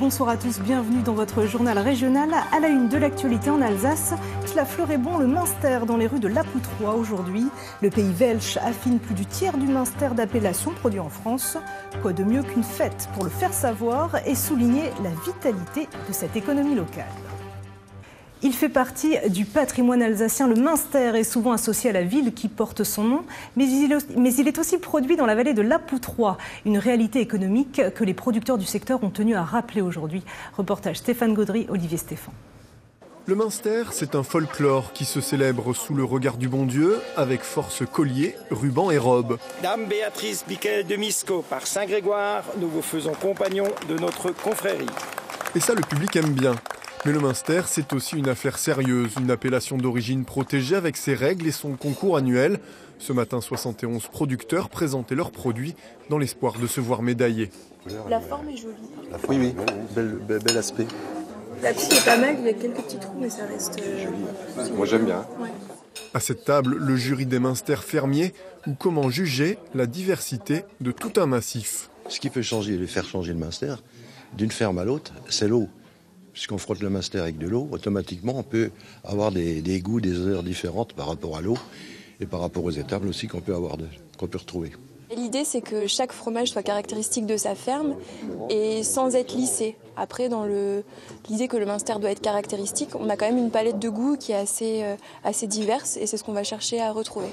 bonsoir à tous, bienvenue dans votre journal régional. À la une de l'actualité en Alsace, cela fleurait bon le Münster dans les rues de Lapoutroie aujourd'hui. Le pays Welsch affine plus du tiers du Münster d'appellation produit en France. Quoi de mieux qu'une fête pour le faire savoir et souligner la vitalité de cette économie locale. Il fait partie du patrimoine alsacien. Le Münster est souvent associé à la ville qui porte son nom, mais il est aussi produit dans la vallée de Lapoutroie, une réalité économique que les producteurs du secteur ont tenu à rappeler aujourd'hui. Reportage Stéphane Gaudry, Olivier Stéphane. Le Münster, c'est un folklore qui se célèbre sous le regard du bon Dieu, avec force collier, ruban et robe. Dame Béatrice Biquet de Misco, par Saint-Grégoire, nous vous faisons compagnon de notre confrérie. Et ça, le public aime bien. Mais le Münster, c'est aussi une affaire sérieuse, une appellation d'origine protégée avec ses règles et son concours annuel. Ce matin, 71 producteurs présentaient leurs produits dans l'espoir de se voir médaillés. La forme est jolie. Oui, bel aspect. La psy est pas mal, il y a quelques petits trous, mais ça reste joli. Moi j'aime bien. Ouais. À cette table, le jury des Münster fermiers, ou comment juger la diversité de tout un massif. Ce qui peut faire changer le Münster d'une ferme à l'autre, c'est l'eau. Puisqu'on frotte le Münster avec de l'eau, automatiquement on peut avoir des goûts, des odeurs différentes par rapport à l'eau et par rapport aux étables aussi qu'on peut retrouver. L'idée, c'est que chaque fromage soit caractéristique de sa ferme et sans être lissé. Après, dans l'idée que le Münster doit être caractéristique, on a quand même une palette de goûts qui est assez diverse et c'est ce qu'on va chercher à retrouver.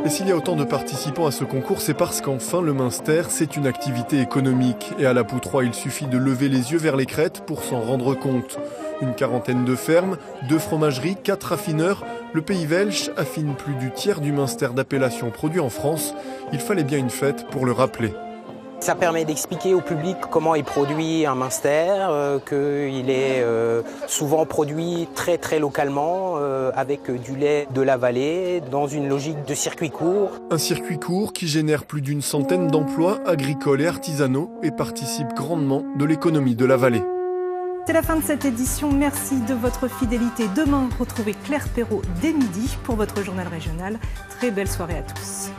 Et s'il y a autant de participants à ce concours, c'est parce qu'enfin le Münster, c'est une activité économique. Et à Lapoutroie, il suffit de lever les yeux vers les crêtes pour s'en rendre compte. Une quarantaine de fermes, 2 fromageries, 4 raffineurs. Le pays Welsh affine plus du tiers du Münster d'appellation produit en France. Il fallait bien une fête pour le rappeler. Ça permet d'expliquer au public comment est produit un Münster, qu'il est souvent produit très très localement avec du lait de la vallée dans une logique de circuit court. Un circuit court qui génère plus d'une centaine d'emplois agricoles et artisanaux et participe grandement de l'économie de la vallée. C'est la fin de cette édition. Merci de votre fidélité. Demain, retrouvez Claire Perrault dès midi pour votre journal régional. Très belle soirée à tous.